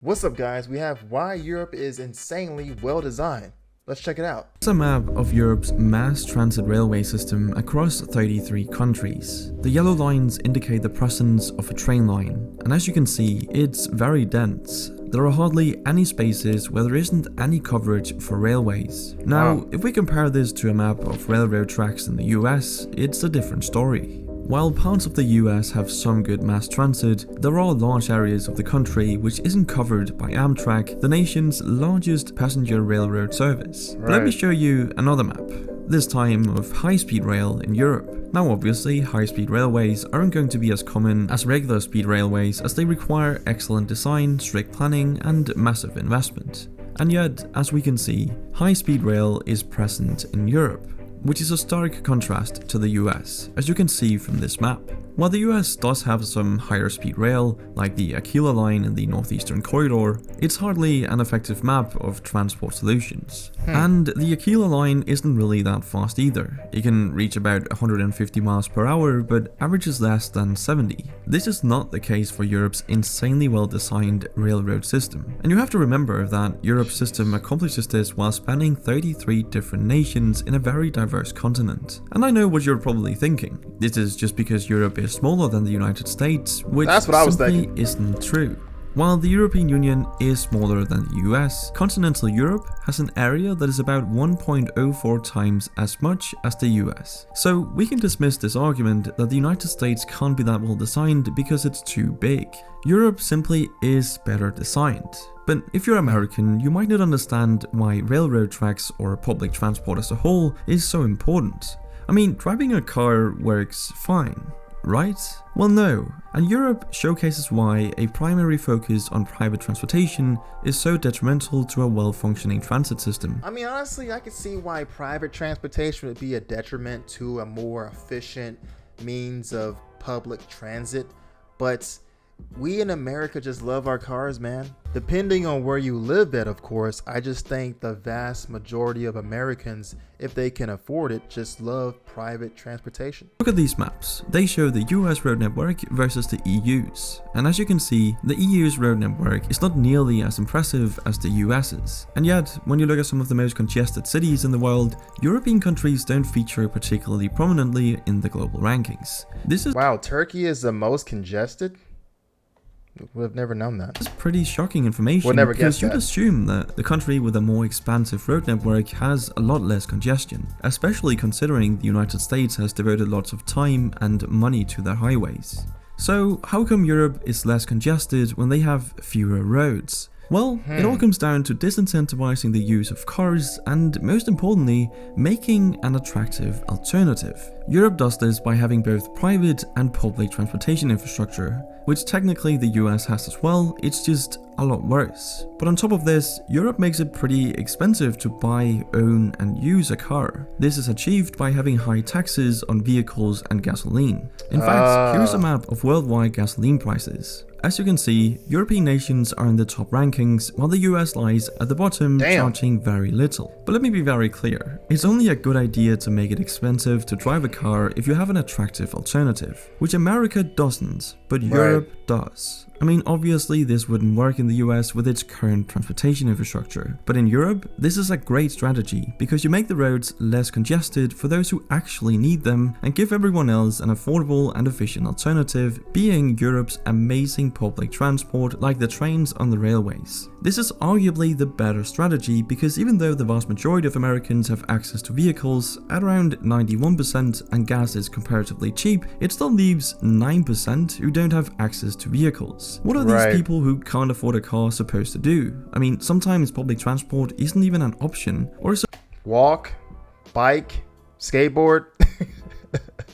What's up, guys? We have why Europe is insanely well designed. Let's check it out. It's a map of Europe's mass transit railway system across 33 countries. The yellow lines indicate the presence of a train line, and as you can see, it's very dense. There are hardly any spaces where there isn't any coverage for railways. Now, Wow. if we compare this to a map of railroad tracks in the US, it's a different story. While parts of the US have some good mass transit, there are large areas of the country which isn't covered by Amtrak, the nation's largest passenger railroad service. But let me Right. show you another map, this time of high-speed rail in Europe. Now obviously, high-speed railways aren't going to be as common as regular speed railways as they require excellent design, strict planning, and massive investment. And yet, as we can see, high-speed rail is present in Europe, which is a stark contrast to the US, as you can see from this map. While the US does have some higher speed rail, like the Aquila line in the Northeastern Corridor, it's hardly an effective map of transport solutions. And the Aquila line isn't really that fast either. It can reach about 150 miles per hour, but averages less than 70. This is not the case for Europe's insanely well designed railroad system. And you have to remember that Europe's system accomplishes this while spanning 33 different nations in a very diverse continent. And I know what you're probably thinking. This is just because Europe is smaller than the United States, which That's what I was simply thinking. isn't true. While the European Union is smaller than the US, continental Europe has an area that is about 1.04 times as much as the US. So we can dismiss this argument that the United States can't be that well designed because it's too big. Europe simply is better designed. But if you're American, you might not understand why railroad tracks or public transport as a whole is so important. I mean, driving a car works fine, right? Well, no. And Europe showcases why a primary focus on private transportation is so detrimental to a well-functioning transit system. I mean, honestly, I can see why private transportation would be a detriment to a more efficient means of public transit, but we in America just love our cars, man. Depending on where you live at, of course, I just think the vast majority of Americans, if they can afford it, just love private transportation. Look at these maps. They show the US road network versus the EU's. And as you can see, the EU's road network is not nearly as impressive as the US's. And yet, when you look at some of the most congested cities in the world, European countries don't feature particularly prominently in the global rankings. This is Wow, Turkey is the most congested? Would have never known that. pretty shocking information Would never because guess you'd that. assume that the country with a more expansive road network has a lot less congestion, especially considering the United States has devoted lots of time and money to their highways. So how come Europe is less congested when they have fewer roads? Well, it all comes down to disincentivizing the use of cars and, most importantly, making an attractive alternative. Europe does this by having both private and public transportation infrastructure, which technically the US has as well, it's just a lot worse. But on top of this, Europe makes it pretty expensive to buy, own and use a car. This is achieved by having high taxes on vehicles and gasoline. In fact, here's a map of worldwide gasoline prices. As you can see, European nations are in the top rankings, while the US lies at the bottom, charging very little. But let me be very clear, it's only a good idea to make it expensive to drive a car if you have an attractive alternative, which America doesn't, but Europe does. I mean, obviously this wouldn't work in the US with its current transportation infrastructure, but in Europe, this is a great strategy because you make the roads less congested for those who actually need them and give everyone else an affordable and efficient alternative, being Europe's amazing public transport like the trains on the railways. This is arguably the better strategy because even though the vast majority of Americans have access to vehicles, at around 91%, and gas is comparatively cheap, it still leaves 9% who don't have access to vehicles. What are these people who can't afford a car supposed to do? I mean, sometimes public transport isn't even an option, or is Walk, bike, skateboard.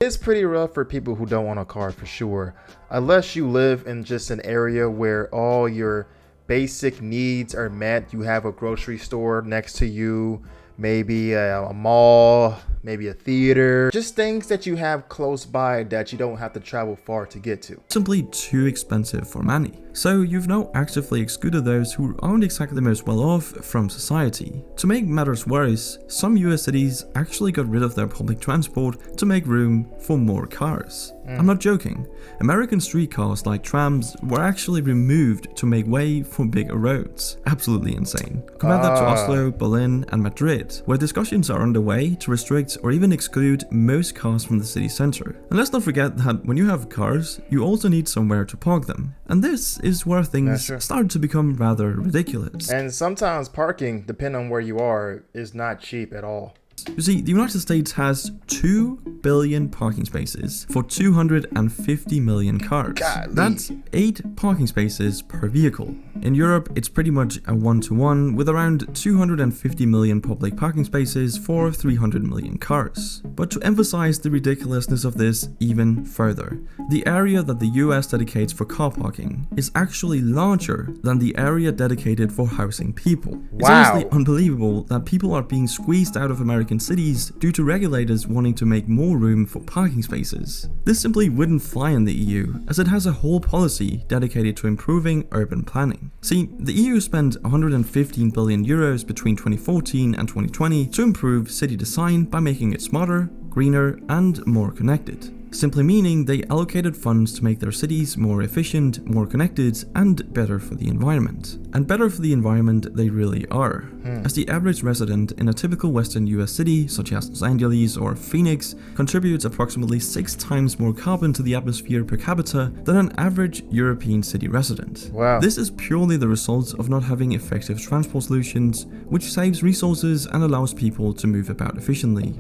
It's pretty rough for people who don't want a car for sure. Unless you live in just an area where all your basic needs are met. You have a grocery store next to you, maybe a mall, maybe a theater, just things that you have close by that you don't have to travel far to get to. Simply too expensive for many. So you've now actively excluded those who aren't exactly the most well off from society. To make matters worse, some US cities actually got rid of their public transport to make room for more cars. I'm not joking. American streetcars like trams were actually removed to make way for bigger roads. Absolutely insane. Compare that to Oslo, Berlin, and Madrid, where discussions are underway to restrict or even exclude most cars from the city center. And let's not forget that when you have cars, you also need somewhere to park them. And this is where things start to become rather ridiculous. And sometimes parking, depending on where you are, is not cheap at all. You see, the United States has 2 billion parking spaces for 250 million cars. Golly. That's 8 parking spaces per vehicle. In Europe, it's pretty much a 1-to-1 with around 250 million public parking spaces for 300 million cars. But to emphasize the ridiculousness of this even further, the area that the US dedicates for car parking is actually larger than the area dedicated for housing people. It's honestly unbelievable that people are being squeezed out of American cities due to regulators wanting to make more room for parking spaces. This simply wouldn't fly in the EU, as it has a whole policy dedicated to improving urban planning. See, the EU spent 115 billion euros between 2014 and 2020 to improve city design by making it smarter, greener, and more connected. Simply meaning they allocated funds to make their cities more efficient, more connected, and better for the environment. And better for the environment they really are, as the average resident in a typical Western US city, such as Los Angeles or Phoenix, contributes approximately 6 times more carbon to the atmosphere per capita than an average European city resident. Wow. This is purely the result of not having effective transport solutions, which saves resources and allows people to move about efficiently.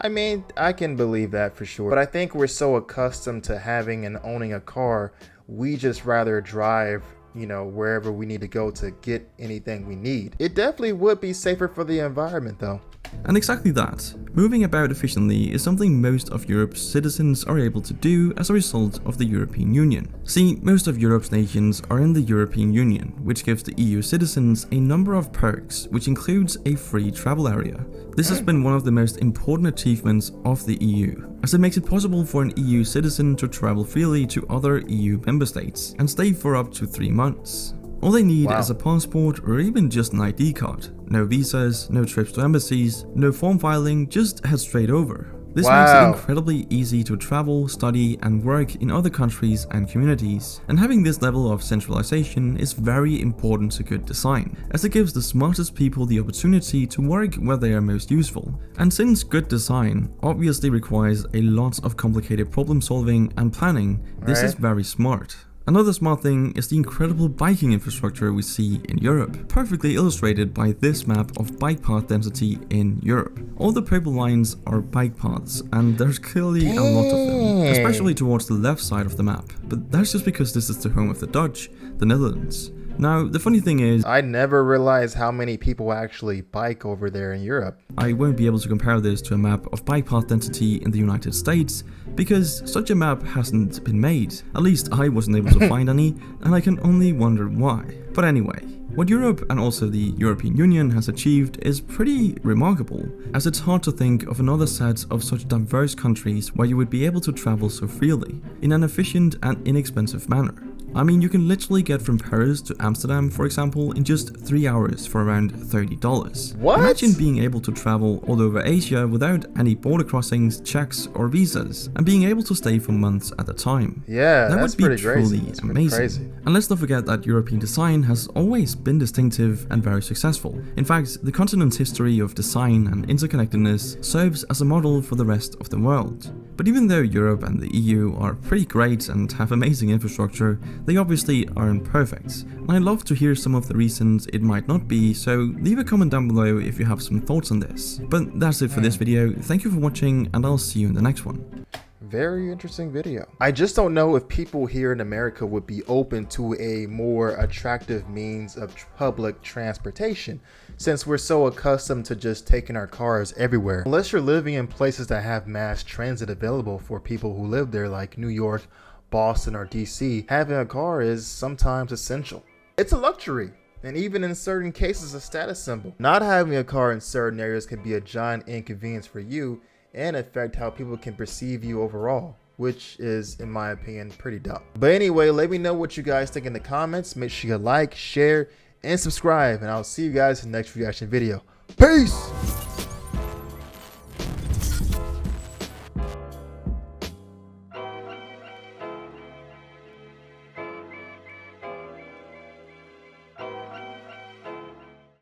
I mean, I can believe that for sure. But I think we're so accustomed to having and owning a car, we just rather drive, wherever we need to go to get anything we need. It definitely would be safer for the environment though. And exactly that. Moving about efficiently is something most of Europe's citizens are able to do as a result of the European Union. See, most of Europe's nations are in the European Union, which gives the EU citizens a number of perks, which includes a free travel area. This has been one of the most important achievements of the EU, as it makes it possible for an EU citizen to travel freely to other EU member states and stay for up to 3 months. All they need is a passport or even just an ID card. No visas, no trips to embassies, no form filing, just head straight over. This makes it incredibly easy to travel, study, and work in other countries and communities. And having this level of centralization is very important to good design, as it gives the smartest people the opportunity to work where they are most useful. And since good design obviously requires a lot of complicated problem solving and planning, this is very smart. Another smart thing is the incredible biking infrastructure we see in Europe, perfectly illustrated by this map of bike path density in Europe. All the purple lines are bike paths, and there's clearly a lot of them, especially towards the left side of the map, but that's just because this is the home of the Dutch, the Netherlands. Now, the funny thing is, I never realized how many people actually bike over there in Europe. I won't be able to compare this to a map of bike path density in the United States, because such a map hasn't been made. At least I wasn't able to find any, and I can only wonder why. But anyway, what Europe and also the European Union has achieved is pretty remarkable, as it's hard to think of another set of such diverse countries where you would be able to travel so freely, in an efficient and inexpensive manner. I mean, you can literally get from Paris to Amsterdam, for example, in just 3 hours for around $30. What? Imagine being able to travel all over Asia without any border crossings, checks, or visas, and being able to stay for months at a time. Yeah, that that's would be pretty truly crazy. amazing. Crazy. And let's not forget that European design has always been distinctive and very successful. In fact, the continent's history of design and interconnectedness serves as a model for the rest of the world. But even though Europe and the EU are pretty great and have amazing infrastructure, they obviously aren't perfect. And I'd love to hear some of the reasons it might not be, so leave a comment down below if you have some thoughts on this. But that's it for this video. Thank you for watching, and I'll see you in the next one. Very interesting video. I just don't know if people here in America would be open to a more attractive means of public transportation, since we're so accustomed to just taking our cars everywhere. Unless you're living in places that have mass transit available for people who live there, like New York, Boston, or DC, having a car is sometimes essential. It's a luxury, and even in certain cases a status symbol. Not having a car in certain areas can be a giant inconvenience for you and affect how people can perceive you overall, which is, in my opinion, pretty dumb. But anyway, let me know what you guys think in the comments. Make sure you like, share, and subscribe, and I'll see you guys in the next reaction video. Peace!